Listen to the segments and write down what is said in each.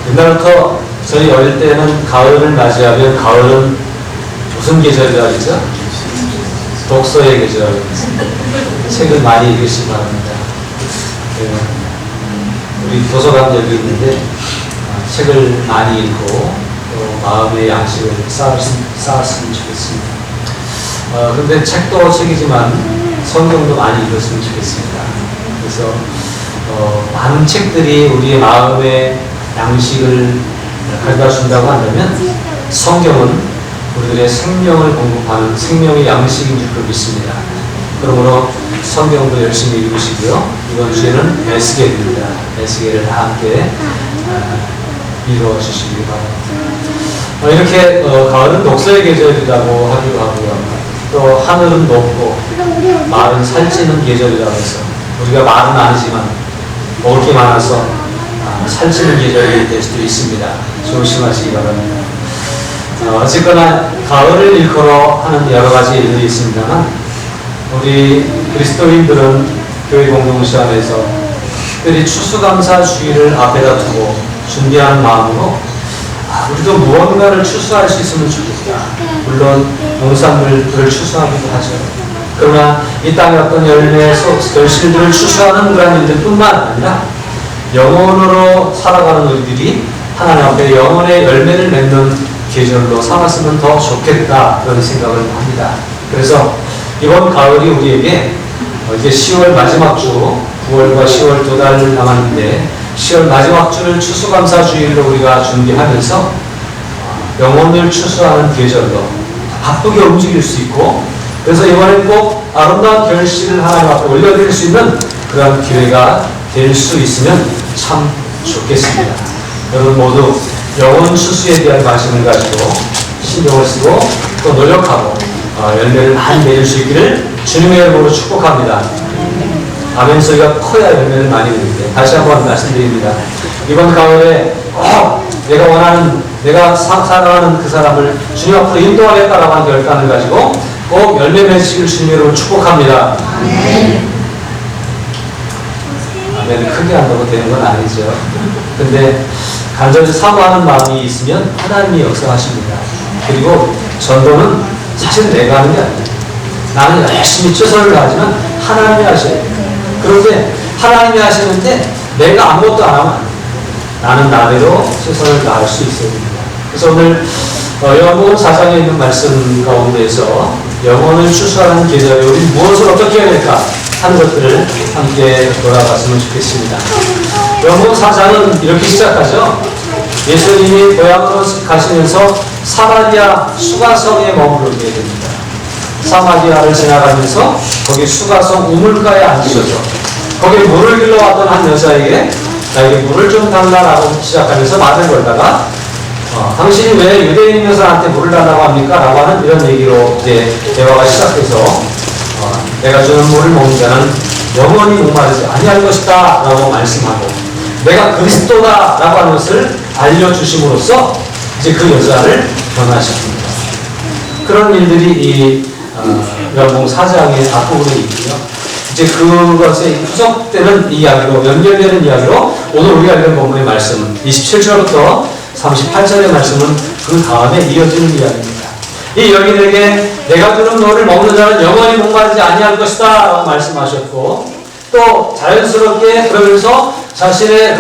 옛날부터 저희 어릴 때는 가을을 맞이하면 가을은 무슨 계절이라 그러죠? 독서의 계절. 책을 많이 읽으시기 바랍니다. 우리 도서관 여기 있는데 책을 많이 읽고 또 마음의 양식을 쌓았으면 좋겠습니다. 근데 책도 책이지만 성경도 많이 읽었으면 좋겠습니다. 그래서 많은 책들이 우리의 마음의 양식을 가져다 준다고 한다면 성경은 우리들의 생명을 공급하는 생명의 양식인 줄 믿습니다. 그러므로 성경도 열심히 읽으시고요. 이번 주에는 에스겔입니다. 에스겔을 다 함께 읽어주시기 바랍니다. 이렇게 가을은 독서의 계절이라고 하기도 하고요. 또 하늘은 높고 말은 살찌는 계절이라고 해서 우리가 말은 아니지만 먹을 게 많아서 살찌는 계절이 될 수도 있습니다. 조심하시기 바랍니다. 어쨌거나 가을을 일컬어 하는 여러 가지 일들이 있습니다만 우리 그리스도인들은 교회 공동체 안에서 특별히 추수감사 주일을 앞에다 두고 준비하는 마음으로 우리도 무언가를 추수할 수 있으면 좋겠다. 물론 농산물을 추수하기도 하죠. 그러나 이 땅의 어떤 열매, 결실들을 추수하는 그런 일들 뿐만 아니라 영혼으로 살아가는 우리들이 하나님 앞에 영혼의 열매를 맺는 계절로 삼았으면 더 좋겠다 그런 생각을 합니다. 그래서 이번 가을이 우리에게 이제 10월 마지막 주 9월과 10월 2달 남았는데 10월 마지막 주를 추수감사 주일로 우리가 준비하면서 영혼을 추수하는 계절로 바쁘게 움직일 수 있고 그래서 이번엔 꼭 아름다운 결실을 하나님 앞에 올려드릴 수 있는 그런 기회가 될 수 있으면 참 좋겠습니다. 여러분 모두 영혼 추수에 대한 관심을 가지고 신경을 쓰고 또 노력하고 열매를 많이 맺을 수 있기를 주님의 이름으로 축복합니다. 아멘 소리가 커야 열매를 많이 맺는데 다시 한번 말씀드립니다. 이번 가을에 내가 원하는 내가 사랑하는 그 사람을 주님 앞으로 인도하겠다라고 하는 결단을 가지고 꼭 열매 맺으시길 주님의 이름으로 축복합니다. 아멘 크게 한다고 되는 건 아니죠. 근데 간절히 사모하는 마음이 있으면 하나님이 역사하십니다. 그리고 전도는 사실 내가 하는 게 아니에요. 나는 열심히 최선을 다하지만 하나님이 하셔야 돼요. 그런데 하나님이 하시는데 내가 아무것도 안 하면 나는 나대로 최선을 다할 수 있어야 됩니다. 그래서 오늘 요한복음 4장에 있는 말씀 가운데에서 영혼을 추수하는 계절에 우리 무엇을 어떻게 해야 될까 하는 것들을 함께 돌아봤으면 좋겠습니다. 요한복음 4장은 이렇게 시작하죠. 예수님이 고향으로 가시면서 사마리아 수가성에 머무르게 됩니다. 사마리아를 지나가면서 거기 수가성 우물가에 앉으셨죠. 거기 물을 길러 왔던 한 여자에게 나에게 물을 좀 달라라고 시작하면서 말을 걸다가 당신이 왜 유대인이면서 나한테 물을 달라고 합니까? 라고 하는 이런 얘기로 이제 대화가 시작해서 내가 주는 물을 먹는 자는 영원히 목마르지 아니할 것이다 라고 말씀하고 내가 그리스도다 라고 하는 것을 알려주심으로써 이제 그 여자를 변화시킵니다. 그런 일들이 이 요한복음 4장의 앞부분에 있고요. 이제 그것에 후속되는 이야기로 연결되는 이야기로 오늘 우리가 읽은 본문의 말씀 27절부터 38절의 말씀은 그 다음에 이어지는 이야기입니다. 이 여인에게 내가 주는 너를 먹는 자는 영원히 목마르지 아니할 것이다 라고 말씀하셨고 또 자연스럽게 그러면서 자신의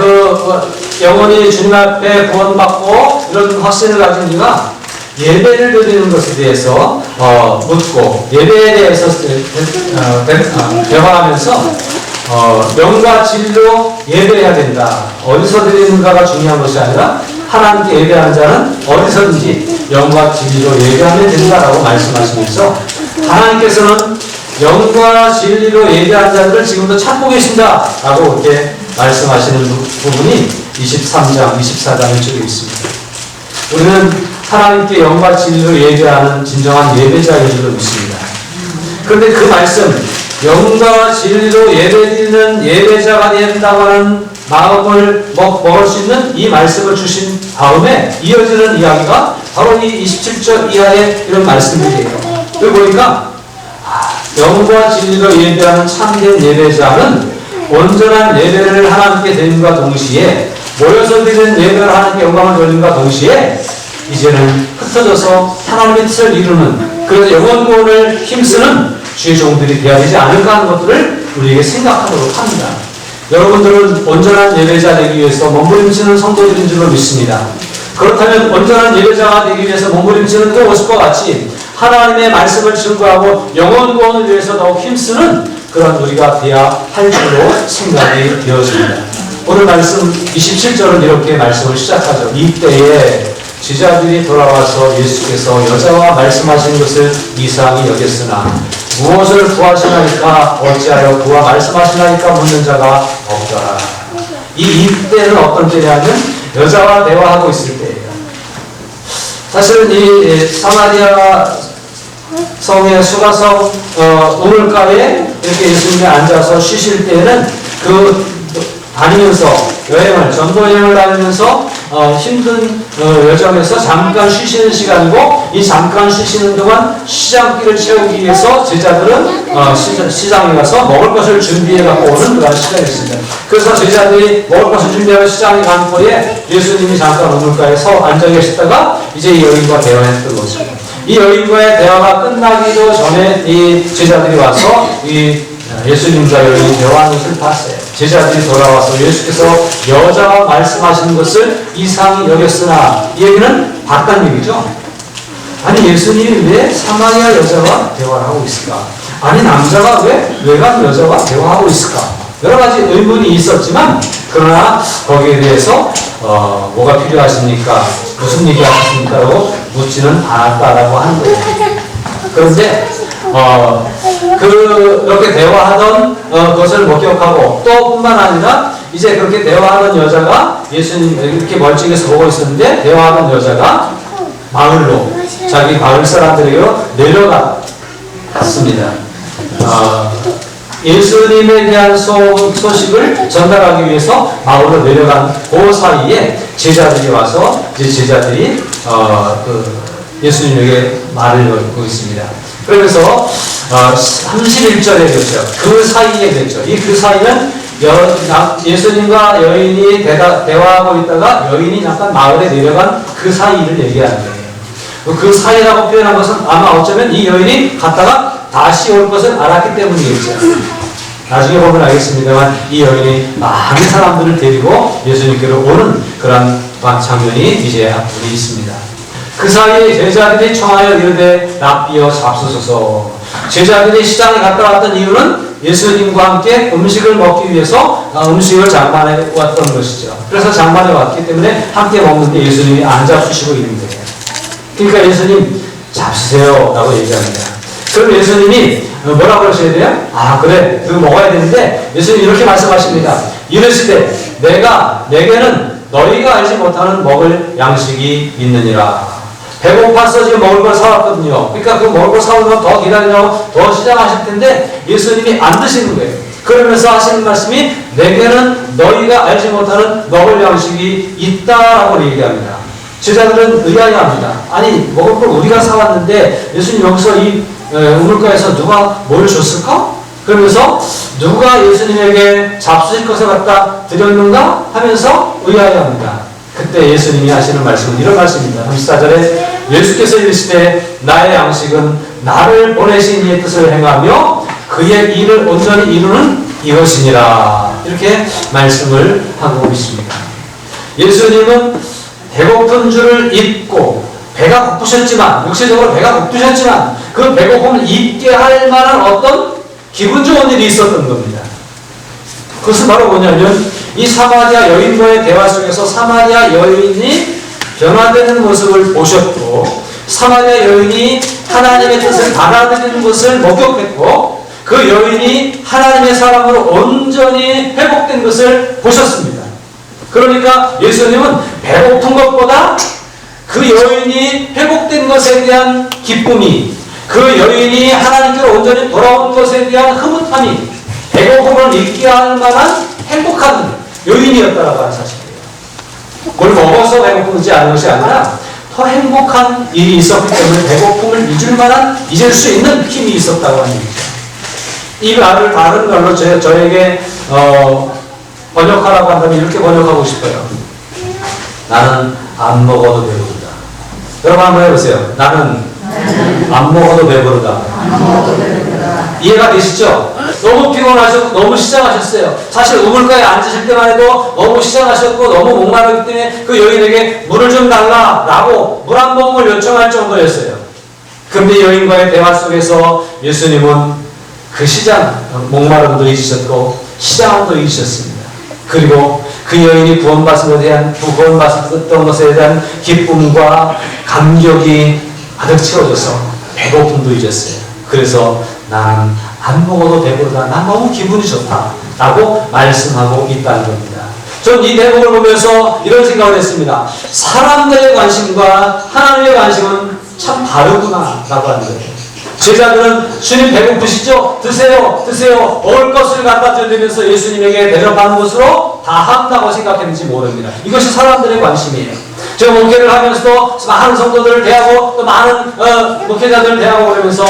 영원히 주님 앞에 구원받고 이런 확신을 가진 이가 예배를 드리는 것에 대해서 묻고 예배에 대해서 대화하면서 명과 진리로 예배해야 된다. 어디서 드리는가가 중요한 것이 아니라 하나님께 예배하는 자는 어디서든지 영과 진리로 예배하면 된다라고 말씀하시면서 하나님께서는 영과 진리로 예배하는 자들을 지금도 찾고 계신다 라고 이렇게 말씀하시는 부분이 23장, 24장에 적혀 있습니다. 우리는 하나님께 영과 진리로 예배하는 진정한 예배자인 줄로 믿습니다. 그런데 그 말씀, 영과 진리로 예배드리는 예배자가 된다고 하는 마음을 먹을 수 있는 이 말씀을 주신 다음에 이어지는 이야기가 바로 이 27절 이하의 이런 말씀들이에요. 여기 보니까 영과 진리로 예배하는 참된 예배자는 온전한 예배를 하나님께 드림과 동시에 모여서 드리는 예배를 하나님께 영광을 돌림과 동시에 이제는 흩어져서 하나님의 뜻을 이루는, 그래서 영원 구원을 힘쓰는 주의 종들이 되어야 되지 않을까 하는 것들을 우리에게 생각하도록 합니다. 여러분들은 온전한 예배자 되기 위해서 몸부림치는 성도들인 줄로 믿습니다. 그렇다면 온전한 예배자가 되기 위해서 몸부림치는 그 모습과 같이 하나님의 말씀을 증거하고 영원 구원을 위해서 더욱 힘쓰는 그런 우리가 되어야 할 줄로 생각이 되어집니다. 오늘 말씀 27절은 이렇게 말씀을 시작하죠. 이때에 제자들이 돌아와서 예수께서 여자와 말씀하신 것을 이상히 여겼으나 무엇을 구하시나이까 어찌하여 그와 말씀하시나이까 묻는 자가 없더라. 이때는 어떤 때냐면 여자와 대화하고 있을 때예요. 사실은 이 사마리아 성의 수가성 우물가에 이렇게 예수님이 앉아서 쉬실 때에는 다니면서 여행을, 전도 여행을 다니면서 힘든 여정에서 잠깐 쉬시는 시간이고, 이 잠깐 쉬시는 동안 시장길을 채우기 위해서 제자들은 시장에 가서 먹을 것을 준비해 갖고 오는 그런 시간이었습니다. 그래서 제자들이 먹을 것을 준비하고 시장에 간 터에 예수님이 잠깐 우물가에 서 앉아 계시다가 이제 이 여인과 대화했던 것입니다. 이 여인과의 대화가 끝나기도 전에 이 제자들이 와서 이 예수님과 여인이 대화하는 것을 봤어요. 제자들이 돌아와서 예수께서 여자와 말씀하시는 것을 이상히 여겼으나, 이 얘기는 봤다는 얘기죠. 아니, 예수님이 왜 사마리아 여자와 대화를 하고 있을까? 아니, 남자가 왜 외간 여자와 대화하고 있을까? 여러 가지 의문이 있었지만, 그러나 거기에 대해서 뭐가 필요하십니까? 무슨 얘기 하십니까? 라고 묻지는 않았다라고 하는 거예요. 그런데 그렇게 대화하던 것을 목격하고, 또 뿐만 아니라 이제 그렇게 대화하던 여자가 예수님 이렇게 멀찍이서 보고 있었는데, 대화하던 여자가 마을로, 자기 마을 사람들에게로 내려갔습니다. 예수님에 대한 소식을 전달하기 위해서 마을로 내려간 그 사이에 제자들이 와서 이제 제자들이 예수님에게 말을 걸고 있습니다. 그러면서 31절에 그렇죠. 그 사이에 그렇죠. 그 사이는 예수님과 여인이 대화하고 있다가 여인이 잠깐 마을에 내려간 그 사이를 얘기하는 거예요. 그 사이라고 표현한 것은 아마 어쩌면 이 여인이 갔다가 다시 올 것을 알았기 때문이겠죠. 나중에 보면 알겠습니다만 이 여인이 많은 사람들을 데리고 예수님께로 오는 그런 장면이 이제 앞으로 있습니다. 그 사이에 제자들이 청하여 이르되 랍비여 잡수소서. 제자들이 시장에 갔다 왔던 이유는 예수님과 함께 음식을 먹기 위해서 음식을 장만해 왔던 것이죠. 그래서 장만해 왔기 때문에 함께 먹는데 예수님이 안 잡수시고 있는 거예요. 그러니까 예수님 잡수세요 라고 얘기합니다. 그럼 예수님이 뭐라고 그러셔야 돼요? 그래, 그거 먹어야 되는데 예수님이 이렇게 말씀하십니다. 이르시되 내게는 너희가 알지 못하는 먹을 양식이 있느니라. 배고파서 지금 먹을 걸 사왔거든요. 그러니까 그 먹을 걸 사오면 더 기다리려고 더 시장하실 텐데 예수님이 안 드시는 거예요. 그러면서 하시는 말씀이 내게는 너희가 알지 못하는 먹을 양식이 있다라고 얘기합니다. 제자들은 의아해합니다. 아니, 먹을 걸 우리가 사왔는데 예수님 여기서 이 우물가에서 누가 뭘 줬을까? 그러면서 누가 예수님에게 잡수실 것을 갖다 드렸는가? 하면서 의아해합니다. 그때 예수님이 하시는 말씀은 이런 말씀입니다. 34절에 예수께서 이르시되 나의 양식은 나를 보내신 이의 뜻을 행하며 그의 일을 온전히 이루는 이것이니라. 이렇게 말씀을 하고 있습니다. 예수님은 배고픈 줄을 잊고 배가 고프셨지만, 육체적으로 배가 고프셨지만 그 배고픔을 잊게 할 만한 어떤 기분 좋은 일이 있었던 겁니다. 그것은 바로 뭐냐면 이 사마리아 여인과의 대화 속에서 사마리아 여인이 변화되는 모습을 보셨고, 사마리아 여인이 하나님의 뜻을 받아들이는 것을 목격했고, 그 여인이 하나님의 사람으로 온전히 회복된 것을 보셨습니다. 그러니까 예수님은 배고픈 것보다 그 여인이 회복된 것에 대한 기쁨이, 그 여인이 하나님께로 온전히 돌아온 것에 대한 흐뭇함이 배고픔을 잊게 할 만한 행복한 요인이었다라고 하는 사실이에요. 뭘 먹어서 배고프지 않은 것이 아니라 더 행복한 일이 있었기 때문에 배고픔을 잊을 수 있는 힘이 있었다고 하는 얘기죠. 이 말을 다른 말로 저에게 번역하라고 한다면 이렇게 번역하고 싶어요. 나는 안 먹어도 배부르다. 여러분 한번 해보세요. 나는 안 먹어도 배부르다. 이해가 되시죠? 너무 피곤하셨고 너무 시장하셨어요. 사실 우물가에 앉으실 때만 해도 너무 시장하셨고 너무 목마르기 때문에 그 여인에게 물을 좀 달라라고 물 한 모금을 요청할 정도였어요. 근데 여인과의 대화 속에서 예수님은 그 시장, 목마름도 잊으셨고 시장도 잊으셨습니다. 그리고 그 여인이 구원받았던 것에 대한 기쁨과 감격이 가득 채워져서 배고픔도 잊었어요. 그래서 나는 안 먹어도 배부르다. 난 너무 기분이 좋다. 라고 말씀하고 있다는 겁니다. 전 이 대목을 보면서 이런 생각을 했습니다. 사람들의 관심과 하나님의 관심은 참 다르구나 라고 하는 거예요. 제자들은 주님 배고프시죠? 드세요, 드세요. 먹을 것을 갖다 드리면서 예수님에게 대접하는 것으로 다 한다고 생각했는지 모릅니다. 이것이 사람들의 관심이에요. 제가 목회를 하면서도 많은 성도들을 대하고 또 많은 목회자들을 대하고 그러면서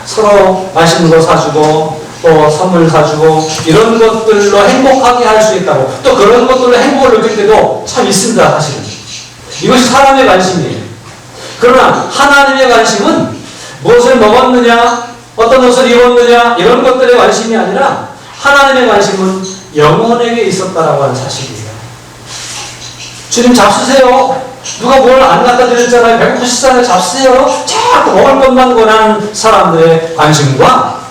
서로 맛있는 거 사주고 또 선물 사주고 이런 것들로 행복하게 할 수 있다고 또 그런 것들로 행복을 느낄 때도 참 있습니다. 사실은 이것이 사람의 관심이에요. 그러나 하나님의 관심은 무엇을 먹었느냐 어떤 옷을 입었느냐 이런 것들의 관심이 아니라 하나님의 관심은 영혼에게 있었다라고 하는 사실이에요. 주님 잡수세요. 누가 뭘 안 갖다 드렸잖아요. 배고프시잖아요. 잡수세요. 자꾸 먹을 것만 권하는 사람들의 관심과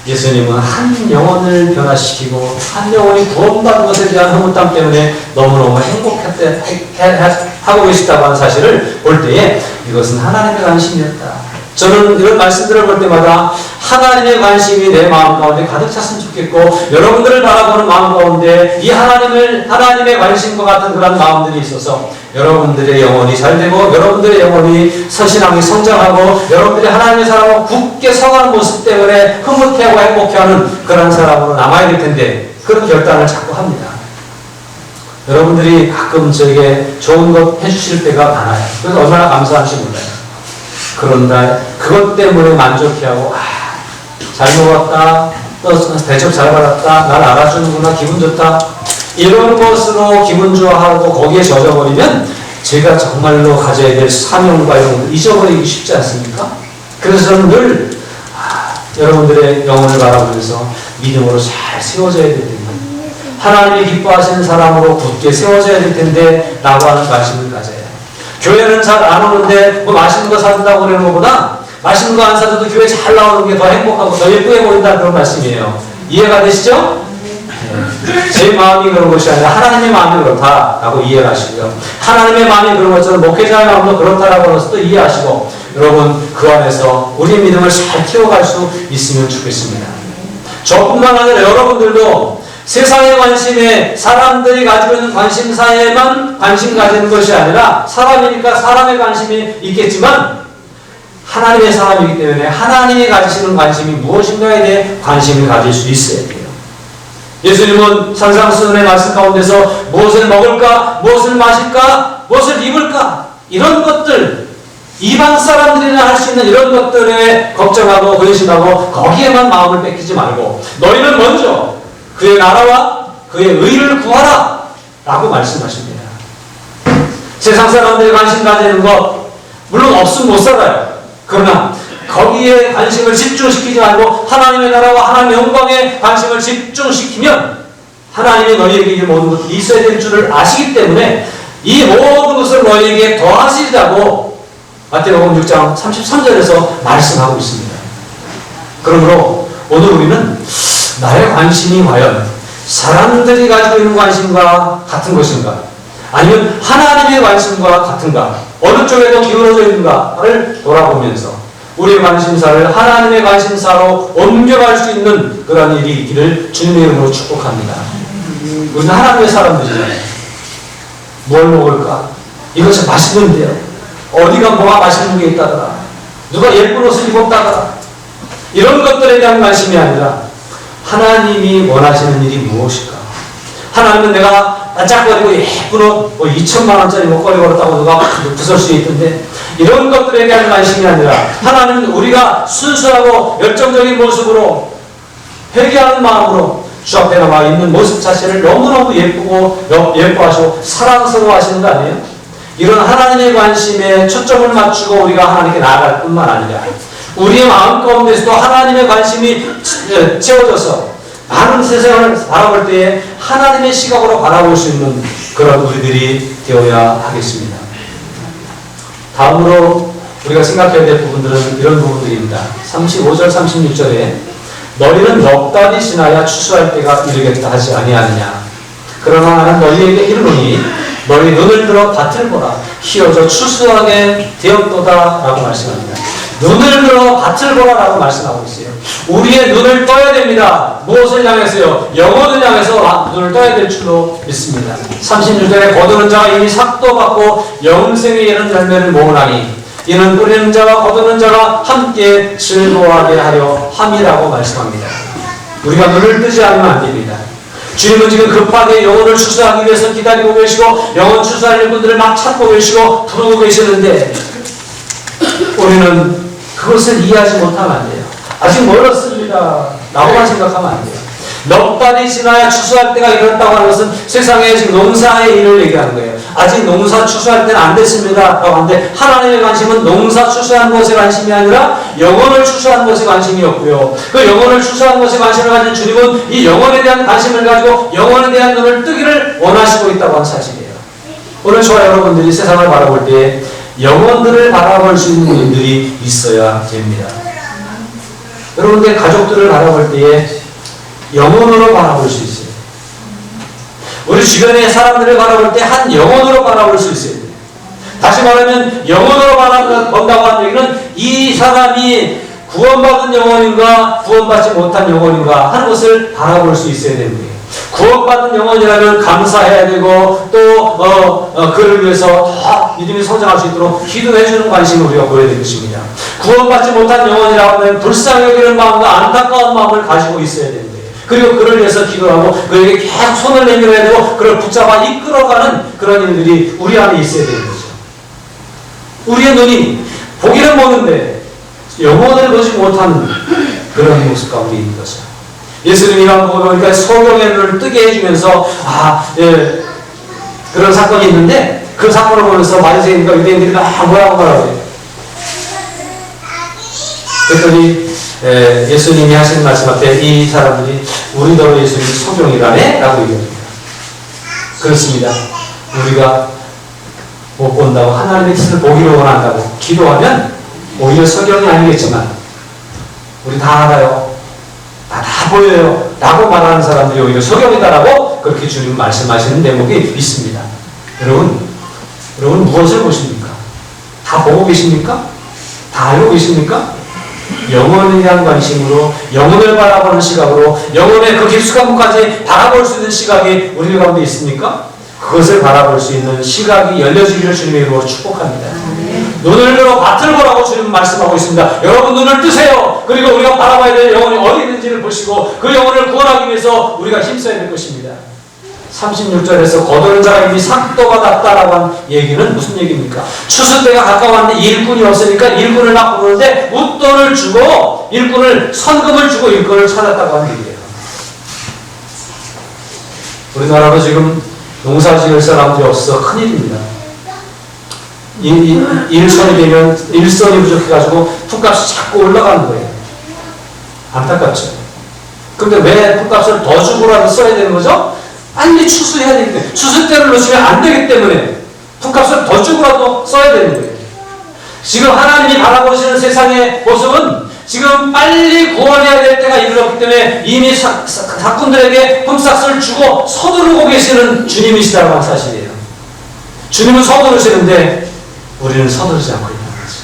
예수님은 한 영혼을 변화시키고 한 영혼이 구원받은 것에 대한 흐뭇함 때문에 너무너무 행복하고 계시다고 하는 사실을 볼 때에 이것은 하나님의 관심이었다. 저는 이런 말씀들을 볼 때마다 하나님의 관심이 내 마음 가운데 가득 찼으면 좋겠고 여러분들을 바라보는 마음 가운데 이 하나님의 관심과 같은 그런 마음들이 있어서 여러분들의 영혼이 잘되고 여러분들의 영혼이 서신앙이 성장하고 여러분들이 하나님의 사람으로 굳게 서가는 모습 때문에 흐뭇해하고 행복해하는 그런 사람으로 남아야 될 텐데 그런 결단을 자꾸 합니다. 여러분들이 가끔 저에게 좋은 것 해주실 때가 많아요. 그래서 얼마나 감사한지 몰라요. 그런다 그것 때문에 만족해하고 잘 먹었다 또 대접 잘 받았다 날 알아주는구나 기분 좋다 이런 것으로 기분 좋아하고 거기에 젖어버리면 제가 정말로 가져야 될 사명과 이런 것을 잊어버리기 쉽지 않습니까? 그래서 저는 늘 여러분들의 영혼을 바라보면서 믿음으로 잘 세워져야 될 텐데 하나님이 기뻐하시는 사람으로 굳게 세워져야 될 텐데 라고 하는 관심을 가져야 해요. 교회는 잘 안 오는데 뭐 맛있는 거 사준다고 그러는 것보다 맛있는 거 안 사줘도 교회 잘 나오는 게 더 행복하고 더 예쁘게 보인다는 그런 말씀이에요. 이해가 되시죠? 제 마음이 그런 것이 아니라 하나님의 마음이 그렇다라고 이해하시고요. 하나님의 마음이 그런 것처럼 목회자의 마음도 그렇다라고 해서 또 이해하시고 여러분 그 안에서 우리의 믿음을 잘 키워갈 수 있으면 좋겠습니다. 저뿐만 아니라 여러분들도 세상의 관심에 사람들이 가지고 있는 관심사에만 관심 가지는 것이 아니라 사람이니까 사람의 관심이 있겠지만 하나님의 사람이기 때문에 하나님이 가지시는 관심이 무엇인가에 대해 관심을 가질 수 있어야 돼요. 예수님은 산상수훈의 말씀 가운데서 무엇을 먹을까, 무엇을 마실까, 무엇을 입을까 이런 것들 이방 사람들이나 할 수 있는 이런 것들에 걱정하고 근심하고 거기에만 마음을 뺏기지 말고 너희는 먼저 그의 나라와 그의 의를 구하라 라고 말씀하십니다. 세상 사람들이 관심 가지는 것 물론 없으면 못 살아요. 그러나 거기에 관심을 집중시키지 말고 하나님의 나라와 하나님의 영광에 관심을 집중시키면 하나님이 너희에게 이 모든 것이 있어야 될 줄을 아시기 때문에 이 모든 것을 너희에게 더하시리라고 마태복음 6장 33절에서 말씀하고 있습니다. 그러므로 오늘 우리는 나의 관심이 과연 사람들이 가지고 있는 관심과 같은 것인가 아니면 하나님의 관심과 같은가 어느 쪽에 더 기울어져 있는가를 돌아보면서 우리의 관심사를 하나님의 관심사로 옮겨갈 수 있는 그런 일이 있기를 주님의 이름으로 축복합니다. 우리는 하나님의 사람들이잖아요. 뭘 먹을까? 이것이 맛있는데요. 어디가 뭐가 맛있는 게 있다더라. 누가 예쁜 옷을 입었다더라. 이런 것들에 대한 관심이 아니라 하나님이 원하시는 일이 무엇일까? 하나님은 내가 반짝거리고 예쁜 옷, 2천만 원짜리 목걸이 걸었다고 누가 부설 수 있던데 이런 것들에 대한 관심이 아니라 하나님은 우리가 순수하고 열정적인 모습으로 회개하는 마음으로 주 앞에 나와 있는 모습 자체를 너무너무 예쁘고 예뻐하시고 사랑스러워하시는 거 아니에요? 이런 하나님의 관심에 초점을 맞추고 우리가 하나님께 나아갈 뿐만 아니라 우리의 마음 가운데서도 하나님의 관심이 채워져서 많은 세상을 바라볼 때에 하나님의 시각으로 바라볼 수 있는 그런 우리들이 되어야 하겠습니다. 다음으로 우리가 생각해야 될 부분들은 이런 부분들입니다. 35절 36절에 너희는 넉 달이 지나야 추수할 때가 이르겠다 하지 아니하느냐. 그러나 나는 너희에게 이르노니 너희 눈을 들어 밭을 보라. 희어져 추수하게 되었도다 라고 말씀합니다. 눈을 들어 밭을 보라 라고 말씀하고 있어요. 우리의 눈을 떠야 됩니다. 무엇을 향해서요? 영혼을 향해서 눈을 떠야 될 줄로 믿습니다. 36절에 거두는 자가 이미 삭도 받고 영생에 이른 열매를 모으나니 이는 뿌리는 자와 거두는 자가 함께 즐거워하게 하려 함이라고 말씀합니다. 우리가 눈을 뜨지 않으면 안 됩니다. 주님은 지금 급하게 영혼을 추수하기 위해서 기다리고 계시고 영혼 추수할 분들을 막 찾고 계시고 부르고 계시는데 우리는 그것을 이해하지 못하면 안 돼요. 아직 멀었습니다 라고만 생각하면 안 돼요. 넉 달이 지나야 추수할 때가 이렇다고 하는 것은 세상에 지금 농사의 일을 얘기하는 거예요. 아직 농사 추수할 때는 안 됐습니다 라고 하는데 하나님의 관심은 농사 추수하는 것에 관심이 아니라 영혼을 추수하는 것에 관심이었고요. 그 영혼을 추수하는 것에 관심을 가진 주님은 이 영혼에 대한 관심을 가지고 영혼에 대한 눈을 뜨기를 원하시고 있다고 하는 사실이에요. 오늘 저와 여러분들이 세상을 바라볼 때 영혼들을 바라볼 수 있는 눈들이 있어야 됩니다. 여러분들 가족들을 바라볼 때에 영혼으로 바라볼 수 있어요. 우리 주변의 사람들을 바라볼 때 한 영혼으로 바라볼 수 있어요. 다시 말하면 영혼으로 바라본다고 하는 얘기는 이 사람이 구원받은 영혼인가 구원받지 못한 영혼인가 하는 것을 바라볼 수 있어야 되는 거예요. 구원받은 영혼이라면 감사해야 되고 또 그를 위해서 더 믿음이 성장할 수 있도록 기도해 주는 관심을 우리가 보여야 될 것입니다. 구원받지 못한 영혼이라고 하면 불쌍히 여기는 마음과 안타까운 마음을 가지고 있어야 되는 거예요. 그리고 그를 위해서 기도하고 그에게 계속 손을 내밀어야 되고 그를 붙잡아 이끌어가는 그런 일들이 우리 안에 있어야 되는 거죠. 우리의 눈이 보기는 보는데 영혼을 보지 못하는 그런 모습 가운데 있는 거죠. 예수님이 보니까 소경의 눈을 뜨게 해주면서 그런 사건이 있는데 그 사건을 보면서 바리새인과 유대인들이 뭐라고 말하고요. 그랬더니 예수님이 하시는 말씀 앞에 이 사람들이 우리더러 예수님이 소경이라네? 라고 얘기합니다. 그렇습니다. 우리가 못 본다고 하나님의 뜻을 보기를 원한다고 기도하면 오히려 소경이 아니겠지만 우리 다 알아요. 다 보여요. 라고 말하는 사람들이 오히려 소경이다라고 그렇게 주님 말씀하시는 대목이 있습니다. 여러분 무엇을 보십니까? 다 보고 계십니까? 다 알고 계십니까? 영혼에 대한 관심으로 영혼을 바라보는 시각으로 영혼의 그 깊숙한 곳까지 바라볼 수 있는 시각이 우리 가운데 있습니까? 그것을 바라볼 수 있는 시각이 열려지기를 주님의 이름으로 축복합니다. 눈을 들어 밭을 보라고 주님은 말씀하고 있습니다. 여러분 눈을 뜨세요. 그리고 우리가 바라봐야 될 영혼이 어디 있는지를 보시고 그 영혼을 구원하기 위해서 우리가 힘써야 될 것입니다. 36절에서 거두는 자가 이미 삭도가 났다라고 한 얘기는 무슨 얘기입니까? 추수 때가 가까웠는데 일꾼이 없으니까 일꾼을 막 부르는데 웃돈을 주고 일꾼을 선금을 주고 일꾼을 찾았다고 하는 얘기예요. 우리나라도 지금 농사 지을 사람들이 없어서 큰일입니다. 일선이 되면 일선이 부족해가지고 품값이 자꾸 올라가는 거예요. 안타깝죠. 그런데 왜 품값을 더 주고라도 써야 되는 거죠? 빨리 추수해야 되기 때문에 추수 때를 놓치면 안 되기 때문에 품값을 더 주고라도 써야 되는 거예요. 지금 하나님이 바라보시는 세상의 모습은 지금 빨리 구원해야 될 때가 이르렀기 때문에 이미 사꾼들에게 품삯을 주고 서두르고 계시는 주님이시다고 하는 사실이에요. 주님은 서두르시는데 우리는 서두르지 않고 있는 거지.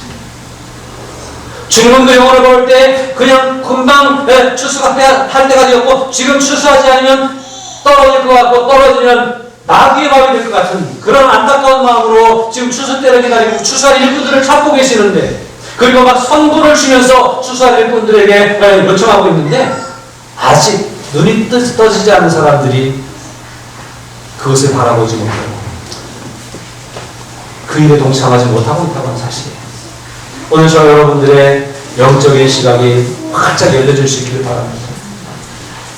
주님은 그 영혼을 볼 때 그냥 금방 추수가 할 때가 되었고 지금 추수하지 않으면 떨어질 것 같고 떨어지면 나귀의 밥이 될 것 같은 그런 안타까운 마음으로 지금 추수 때를 기다리고 추수할 일꾼들을 찾고 계시는데 그리고 막 선물을 주면서 추수할 일꾼들에게 요청하고 있는데 아직 눈이 떠지지 않은 사람들이 그것을 바라보지 못하고 그 일에 동참하지 못하고 있다고 하는 사실이에요. 오늘 저 여러분들의 영적인 시각이 활짝 열려질 수 있기를 바랍니다.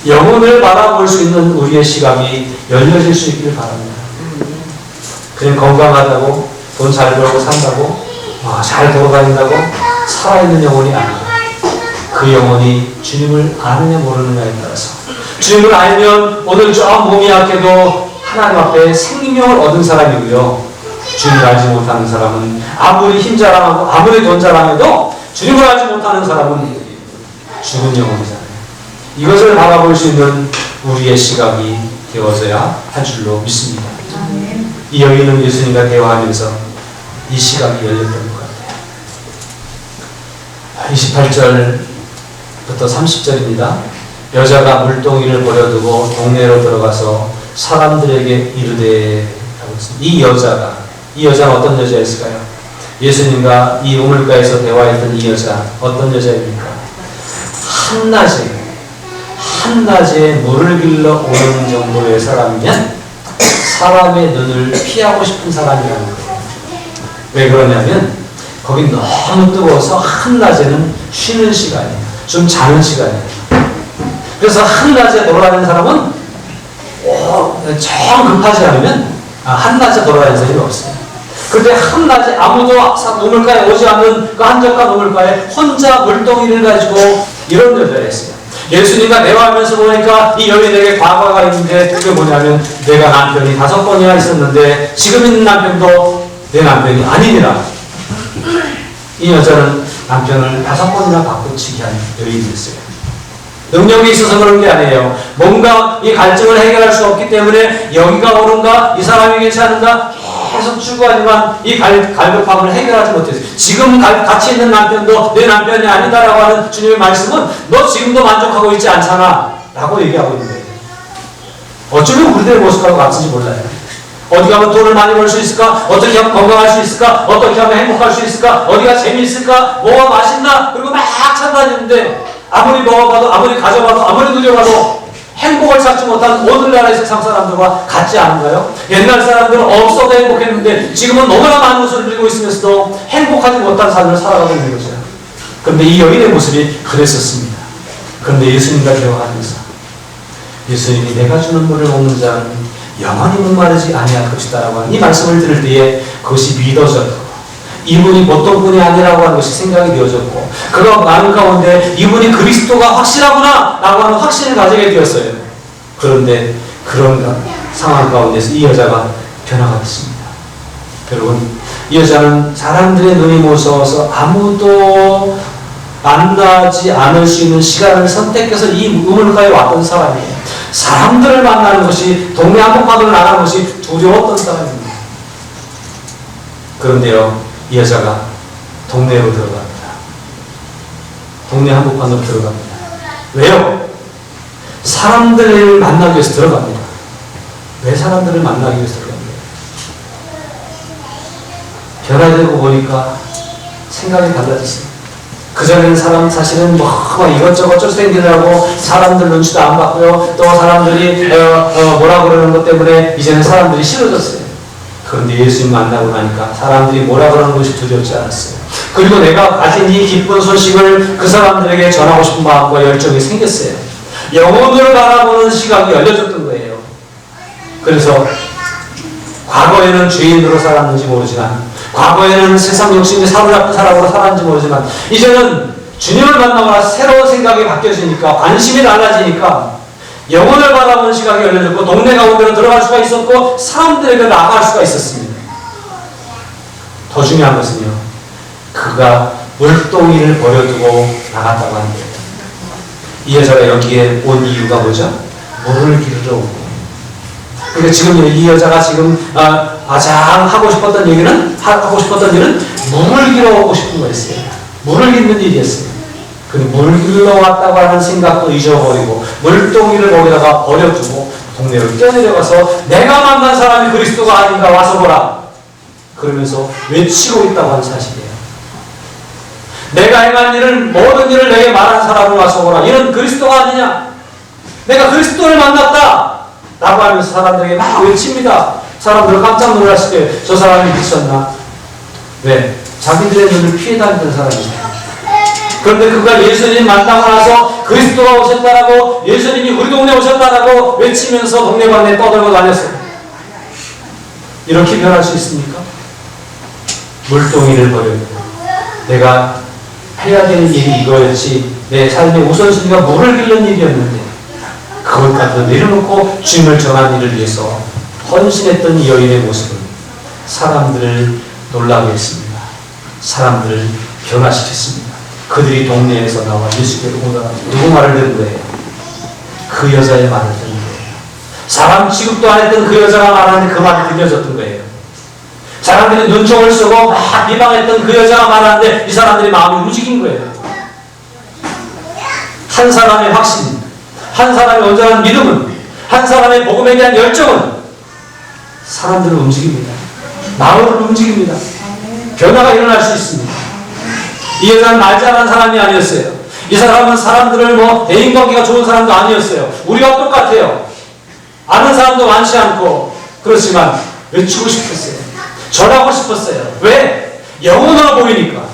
영혼을 바라볼 수 있는 우리의 시각이 열려질 수 있기를 바랍니다. 그냥 건강하다고, 돈 잘 벌고 산다고, 잘 돌아다닌다고 살아있는 영혼이 아니에요. 그 영혼이 주님을 아느냐 모르느냐에 따라서, 주님을 알면 오늘 좀 몸이 약해도 하나님 앞에 생명을 얻은 사람이고요, 주님을 알지 못하는 사람은 아무리 힘 자랑하고 아무리 돈 자랑해도 주님을 알지 못하는 사람은 죽은 영혼이잖아요. 이것을 바라볼 수 있는 우리의 시각이 되어져야 할 줄로 믿습니다. 이 여인은 예수님과 대화하면서 이 시각이 열렸던 것 같아요. 28절부터 30절입니다. 여자가 물동이를 버려두고 동네로 들어가서 사람들에게 이르되, 이 여자는 어떤 여자였을까요? 예수님과 이 우물가에서 대화했던 이 여자, 어떤 여자입니까? 한낮에 물을 길러 오는 정도의 사람이면 사람의 눈을 피하고 싶은 사람이라는 거예요. 왜 그러냐면 거기 너무 뜨거워서 한낮에는 쉬는 시간이에요. 좀 자는 시간이에요. 그래서 한낮에 돌아다니는 사람은 정 급하지 않으면 한낮에 돌아다니는 사람이 없어요. 그런데 한낮에 아무도 우물가에 오지 않는 그 한적한 우물가에 혼자 물동이를 가지고 이런 여자였어요. 예수님과 대화하면서 보니까 이 여인에게 과거가 있는데, 그게 뭐냐면 내가 남편이 5번이나 있었는데 지금 있는 남편도 내 남편이 아니니라. 이 여자는 남편을 5번이나 바꿔치기 한 여인이었어요. 능력이 있어서 그런 게 아니에요. 뭔가 이 갈증을 해결할 수 없기 때문에 여기가 옳은가, 이 사람이 괜찮은가 계속 추구하지만 이 갈급함을 해결하지 못했어요. 지금 같이 있는 남편도 내 남편이 아니다라고 하는 주님의 말씀은 너 지금도 만족하고 있지 않잖아 라고 얘기하고 있는 거예요. 어쩌면 우리들의 모습하고 같은지 몰라요. 어디 가면 돈을 많이 벌 수 있을까? 어떻게 하면 건강할 수 있을까? 어떻게 하면 행복할 수 있을까? 어디가 재미있을까? 뭐가 맛있나? 그리고 막 찾아다니는데 아무리 먹어봐도, 아무리 가져봐도, 아무리 누려봐도 행복을 찾지 못한 오늘날의 세상 사람들과 같지 않은가요? 옛날 사람들은 없어도 행복했는데 지금은 너무나 많은 것을 누리고 있으면서도 행복하지 못한 삶을 살아가고 있는 거죠. 그런데 이 여인의 모습이 그랬었습니다. 그런데 예수님과 대화하면서 예수님이 내가 주는 물을 먹는 자는 영원히 목마르지 아니할 것이다 라고 하는 이 말씀을 들을 때에 그것이 믿어졌고, 이분이 보통 분이 아니라고 하는 것이 생각이 되어졌고, 그가 많은 가운데 이분이 그리스도가 확실하구나 라고 하는 확신을 가지게 되었어요. 그런데 그런 상황 가운데서 이 여자가 변화가 됐습니다. 여러분, 이 여자는 사람들의 눈이 무서워서 아무도 만나지 않을 수 있는 시간을 선택해서 이 우물가에 왔던 사람이에요. 사람들을 만나는 것이, 동네 한복판으로 나가는 것이 두려웠던 사람입니다. 그런데요, 이 여자가 동네로 들어갑니다. 동네 한복판으로 들어갑니다. 왜요? 사람들을 만나기 위해서 들어갑니다. 왜 사람들을 만나기 위해서 들어갑니다? 변화되고 보니까 생각이 달라졌어요. 그전에는 사실은 이것저것 쫓아다니느라고 사람들 눈치도 안 받고요, 또 사람들이 뭐라 그러는 것 때문에 이제는 사람들이 싫어졌어요. 그런데 예수님 만나고 나니까 사람들이 뭐라 그러는 것이 두렵지 않았어요. 그리고 내가 가진 이 기쁜 소식을 그 사람들에게 전하고 싶은 마음과 열정이 생겼어요. 영혼을 바라보는 시각이 열려졌던 거예요. 그래서 과거에는 죄인으로 살았는지 모르지만, 과거에는 세상 욕심에 사로잡힌 사람으로 살았는지 모르지만, 이제는 주님을 만나고 나서 새로운 생각이 바뀌어지니까, 관심이 달라지니까 영혼을 바라보는 시각이 열려졌고, 동네 가운데로 들어갈 수가 있었고, 사람들에게 나아갈 수가 있었습니다. 더 중요한 것은요, 그가 물동이를 버려두고 나갔다고 하는 거예요. 이 여자가 여기에 온 이유가 뭐죠? 물을 기르러 온 거예요. 그러니까 지금 이 여자가 지금 가장 하고 싶었던 일은 물을 기르러 오고 싶은 거였어요. 물을 깃는 일이었어요. 그 물 길러 왔다고 하는 생각도 잊어버리고 물동이를 거기다가 버려두고 동네로 뛰어내려가서 내가 만난 사람이 그리스도가 아닌가 와서 보라, 그러면서 외치고 있다고 하는 사실이에요. 내가 행한 일을, 모든 일을 내게 말한 사람을 와서 보라, 이런 그리스도가 아니냐, 내가 그리스도를 만났다 라고 하면서 사람들에게 막 외칩니다. 사람들은 깜짝 놀랐을 때 저 사람이 미쳤나? 왜? 자기들의 눈을 피해 다니던 사람이죠. 그런데 그가 예수님 만나고 나서 그리스도가 오셨다라고, 예수님이 우리 동네에 오셨다라고 외치면서 동네방네 떠들고 다녔어요. 이렇게 변할 수 있습니까? 물동이를 버려요. 내가 해야 되는 일이 이거였지, 내 삶의 우선순위가 물을 길는 일이었는데 그것 갖다 내려놓고 주님을 전한 일을 위해서 헌신했던 이 여인의 모습은 사람들을 놀라게 했습니다. 사람들을 변화시켰습니다. 그들이 동네에서 나와 예수께로 오더라. 누구 말을 듣는 거예요? 그 여자의 말을 듣는 거예요. 사람 취급도 안 했던 그 여자가 말하는데 그 말이 들려졌던 거예요. 사람들이 눈총을 쓰고 막 비방했던 그 여자가 말하는데 이 사람들이 마음이 움직인 거예요. 한 사람의 확신, 한 사람의 온전한 믿음은, 한 사람의 복음에 대한 열정은 사람들을 움직입니다. 마음을 움직입니다. 변화가 일어날 수 있습니다. 이 여자는 말 잘하는 사람이 아니었어요. 이 사람은 사람들을 대인관계가 좋은 사람도 아니었어요. 우리와 똑같아요. 아는 사람도 많지 않고, 그렇지만 외치고 싶었어요. 전하고 싶었어요. 왜? 영혼으로 보이니까.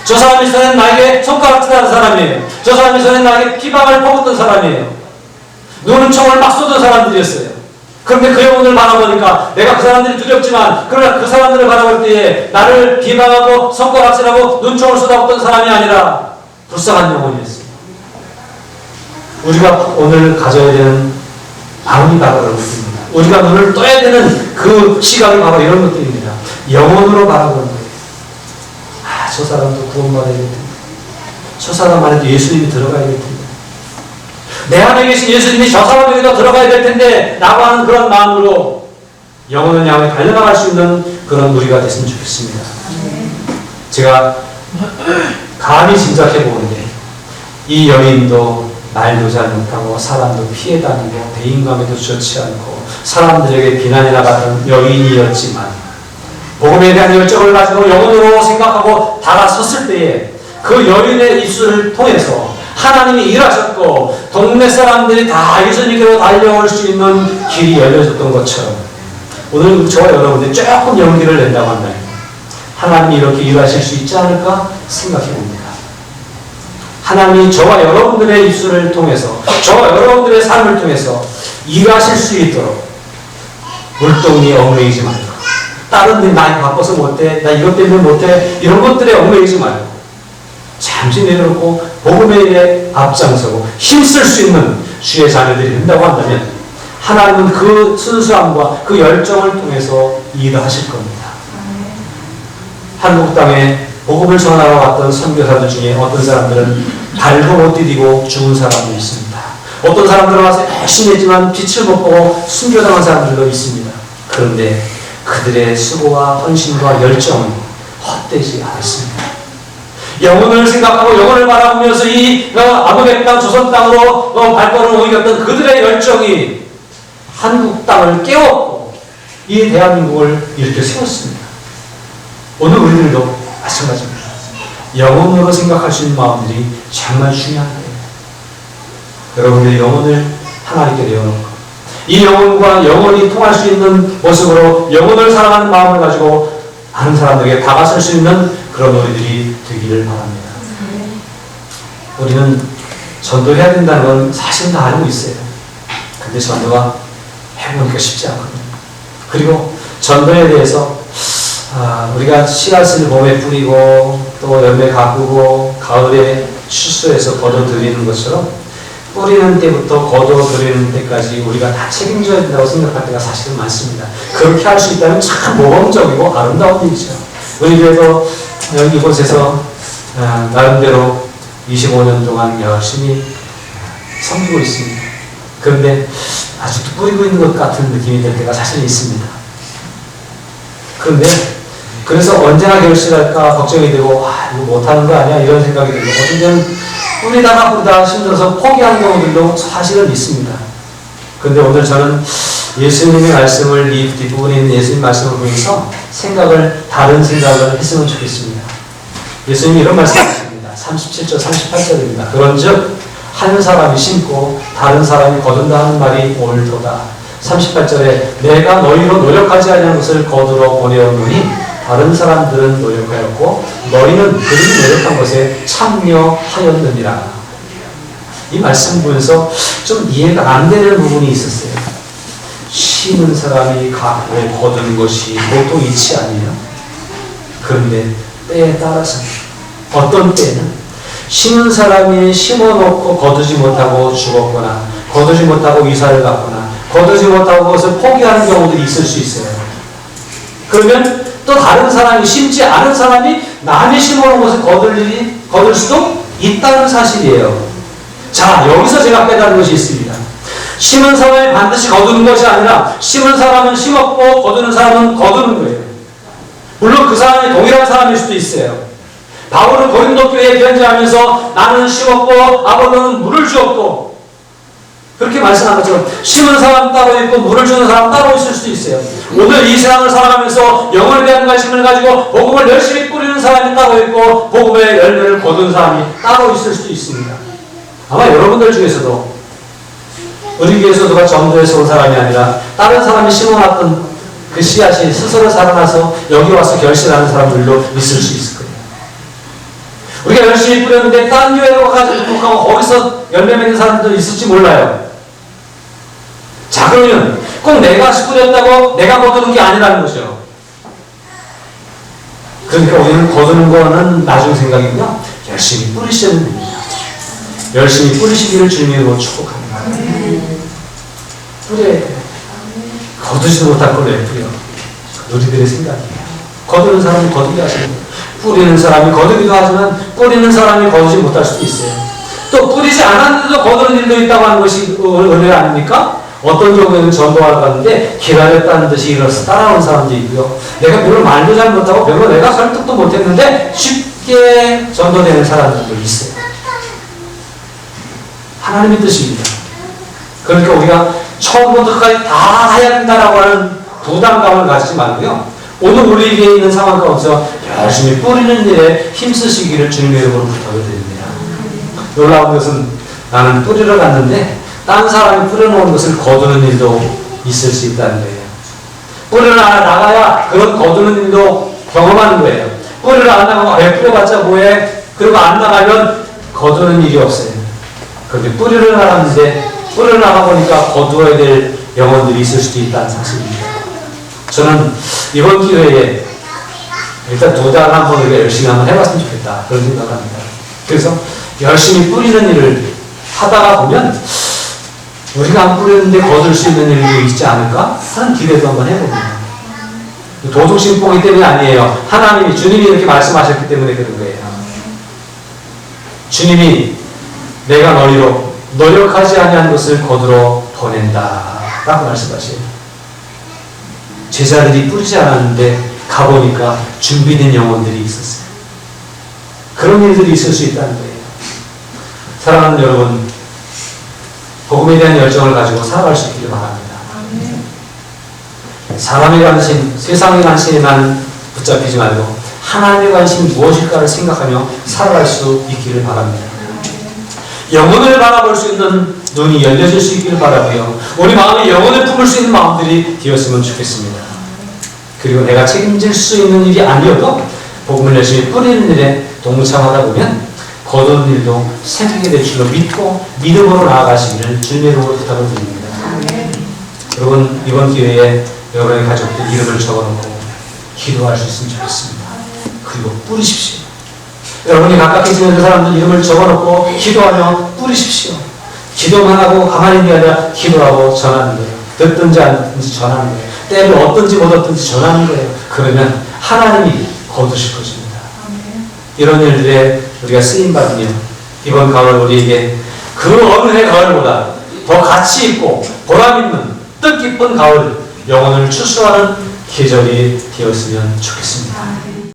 저 사람이 전에 나에게 손가락 치는 사람이에요. 저 사람이 전에 나에게 피방을 퍼붓던 사람이에요. 눈은 총을 막 쏘던 사람들이었어요. 그런데 그 영혼을 바라보니까 내가 그 사람들이 두렵지만, 그러나 그 사람들을 바라볼 때에 나를 비방하고 손가락질하고 눈총을 쏟아붓던 사람이 아니라 불쌍한 영혼이었어요. 우리가 오늘 가져야 되는 마음이 바로 그렇습니다. 우리가 눈을 떠야 되는 그 시각이 바로 이런 것들입니다. 영혼으로 바라보는 거예요. 저 사람도 구원받아야 될 텐데, 저 사람 안에도 예수님이 들어가야 될 텐데, 내 안에 계신 예수님이 저 사람에게도 들어가야 될 텐데 라고 하는 그런 마음으로 영혼을 향해 달려나갈 수 있는 그런 우리가 됐으면 좋겠습니다. 제가 감히 짐작해 보는데 이 여인도 말도 잘 못하고 사람도 피해 다니고 대인관계도 좋지 않고 사람들에게 비난이나 받은 여인이었지만 복음에 대한 열정을 가지고 영혼으로 생각하고 다가섰을 때에 그 여인의 입술을 통해서 하나님이 일하셨고 동네 사람들이 다 예수님께로 달려올 수 있는 길이 열려졌던 것처럼 오늘 저와 여러분들이 조금 용기를 낸다고 한다면 하나님이 이렇게 일하실 수 있지 않을까 생각해 봅니다. 하나님이 저와 여러분들의 입술을 통해서 저와 여러분들의 삶을 통해서 일하실 수 있도록 물동이에 얽매이지 말고 다른 데 나 바빠서 못해, 나 이것 때문에 못해, 이런 것들에 얽매이지 말고 잠시 내려놓고 복음에 대해 앞장서고 힘쓸 수 있는 주의 자녀들이 된다고 한다면 하나님은 그 순수함과 그 열정을 통해서 일을 하실 겁니다. 한국 땅에 복음을 전하러 왔던 선교사들 중에 어떤 사람들은 발도 못 디디고 죽은 사람도 있습니다. 어떤 사람들은 와서 열심히 했지만 빛을 못 보고 순교당한 사람들도 있습니다. 그런데 그들의 수고와 헌신과 열정은 헛되지 않았습니다. 영혼을 생각하고 영혼을 바라보면서 이 아무개 땅 조선 땅으로 발걸음을 옮겼던 그들의 열정이 한국 땅을 깨웠고 이 대한민국을 이렇게 세웠습니다. 오늘 우리들도 마찬가지입니다. 영혼으로 생각할 수 있는 마음들이 정말 중요한 거예요. 여러분들의 영혼을 하나님께 내어놓고 이 영혼과 영혼이 통할 수 있는 모습으로 영혼을 사랑하는 마음을 가지고 많은 사람들에게 다가설 수 있는 그런 우리들이 되기를 바랍니다. 우리는 전도해야 된다는 건 사실 다 알고 있어요. 근데 전도가 해보니까 쉽지 않거든요. 그리고 전도에 대해서 우리가 씨앗을 봄에 뿌리고 또 열매 가꾸고 가을에 추수해서 거둬들이는 것처럼 뿌리는 때부터 거둬들이는 때까지 우리가 다 책임져야 된다고 생각할 때가 사실은 많습니다. 그렇게 할 수 있다면 참 모범적이고 아름다운 일이죠. 우리들도 이곳에서 나름대로 25년 동안 열심히 섬기고 있습니다. 그런데 아직도 뿌리고 있는 것 같은 느낌이 들 때가 사실 있습니다. 그런데 그래서 언제나 결실할까 걱정이 되고 이거 못하는 거 아니야 이런 생각이 들고 어떤 때는 뿌리다가 힘들어서 포기하는 경우들도 사실은 있습니다. 그런데 오늘 저는 예수님의 말씀을 이 뒷부분에 있는 예수님 말씀을 보면서 다른 생각을 했으면 좋겠습니다. 예수님이 이런 말씀하십니다. 37절 38절입니다. 그런즉 한 사람이 심고 다른 사람이 거둔다 하는 말이 옳도다. 38절에 내가 너희로 노력하지 아니한 것을 거두러 보내었노니 다른 사람들은 노력하였고 너희는 그들이 노력한 것에 참여하였느니라. 이 말씀 보면서 좀 이해가 안 되는 부분이 있었어요. 심은 사람이 가에 거두는 것이 보통 이치 아니에요? 그런데 때에 따라서 어떤 때는 심은 사람이 심어놓고 거두지 못하고 죽었거나 거두지 못하고 이사를 갔거나 거두지 못하고 그것을 포기하는 경우들이 있을 수 있어요. 그러면 또 다른 사람이 심지 않은 사람이 남이 심어놓은 것을 거둘 수도 있다는 사실이에요. 자, 여기서 제가 깨달은 것이 있습니다. 심은 사람이 반드시 거두는 것이 아니라 심은 사람은 심었고 거두는 사람은 거두는 거예요. 물론 그 사람이 동일한 사람일 수도 있어요. 바울은 고린도 교회에 편지하면서 나는 심었고 아볼로는 물을 주었고 그렇게 말씀한 것처럼 심은 사람 따로 있고 물을 주는 사람 따로 있을 수도 있어요. 오늘 이 세상을 살아가면서 영혼에 대한 관심을 가지고 복음을 열심히 뿌리는 사람이 따로 있고 복음의 열매를 거둔 사람이 따로 있을 수도 있습니다. 아마 여러분들 중에서도 우리 교회에서 누가 전도에서 온 사람이 아니라 다른 사람이 심어놨던 그 씨앗이 스스로 살아나서 여기 와서 결실하는 사람들도 있을 수 있을 거예요. 우리가 열심히 뿌렸는데 딴 교회로 가서 거기서 열매 맺는 사람도 있을지 몰라요. 자, 그러면 꼭 내가 뿌렸다고 내가 거두는 게 아니라는 거죠. 그러니까 우리는 거두는 거는 나중 생각이고요. 열심히 뿌리시는 겁니다. 열심히 뿌리시기를 주님으로 축복합니다. 뿌려야 돼요. 거두지도 못할 걸 왜 뿌려? 우리들의 생각이에요. 거두는 사람이 거두게 하시는 거예요. 뿌리는 사람이 거두기도 하지만 뿌리는 사람이 거두지 못할 수도 있어요. 또 뿌리지 않았는데도 거두는 일도 있다고 하는 것이 은혜 아닙니까? 어떤 경우에는 전도하러 갔는데 기다렸다는 듯이 일어서 따라온 사람도 있고요. 내가 별로 말도 잘 못하고 별로 내가 설득도 못했는데 쉽게 전도되는 사람들도 있어요. 하나님의 뜻입니다. 그러니까 우리가 처음부터 끝까지 다 해야 된다라고 하는 부담감을 가지지 말고요. 오늘 우리에게 있는 상황 가운데서 열심히 뿌리는 일에 힘쓰시기를 주님의 이름으로 부탁을 드립니다. 놀라운 것은 나는 뿌리러 갔는데 딴 사람이 뿌려놓은 것을 거두는 일도 있을 수 있다는 거예요. 뿌리러 나가야 그런 거두는 일도 경험하는 거예요. 뿌리러 안 나가고 왜 뿌려봤자 뭐해? 그리고 안 나가면 거두는 일이 없어요. 그런데 뿌리러 나갔는데 뿌리러 나가보니까 거두어야 될 영혼들이 있을 수도 있다는 사실입니다. 저는 이번 기회에 일단 2달 한번 우리가 열심히 한번 해봤으면 좋겠다 그런 생각을 합니다. 그래서 열심히 뿌리는 일을 하다가 보면 우리가 안 뿌렸는데 거둘 수 있는 일도 있지 않을까 하는 기대도 한번 해봅니다. 도둑심보기 때문에 아니에요. 하나님이 주님이 이렇게 말씀하셨기 때문에 그런 거예요. 주님이 내가 너희로 노력하지 아니한 것을 거두러 보낸다 라고 말씀하셔요. 제자들이 뿌리지 않았는데 가보니까 준비된 영혼들이 있었어요. 그런 일들이 있을 수 있다는 거예요. 사랑하는 여러분, 복음에 대한 열정을 가지고 살아갈 수 있기를 바랍니다. 사람의 관심, 세상의 관심에만 붙잡히지 말고 하나님의 관심이 무엇일까를 생각하며 살아갈 수 있기를 바랍니다. 영혼을 바라볼 수 있는 눈이 열려질 수 있기를 바라고요. 우리 마음에 영혼을 품을 수 있는 마음들이 되었으면 좋겠습니다. 그리고 내가 책임질 수 있는 일이 아니어도 복음을 열심히 뿌리는 일에 동참하다 보면 거두는 일도 생기게 될 줄로 믿고 믿음으로 나아가시기를 주님의 이름으로 부탁을 드립니다. 여러분, 이번 기회에 여러분의 가족들 이름을 적어놓고 기도할 수 있으면 좋겠습니다. 그리고 뿌리십시오. 여러분이 가깝게 지내는 사람들 이름을 적어놓고 기도하며 뿌리십시오. 기도만 하고 가만히 있는 게 아니라 기도하고 전하는 거예요. 듣든지 안 듣든지 전하는 거예요. 때를 얻든지 못 얻든지 전하는 거예요. 그러면 하나님이 거두실 것입니다. 이런 일들에 우리가 쓰임받으며 이번 가을 우리에게 그 어느 해 가을보다 더 가치 있고 보람 있는 뜻깊은 가을 영혼을 추수하는 계절이 되었으면 좋겠습니다.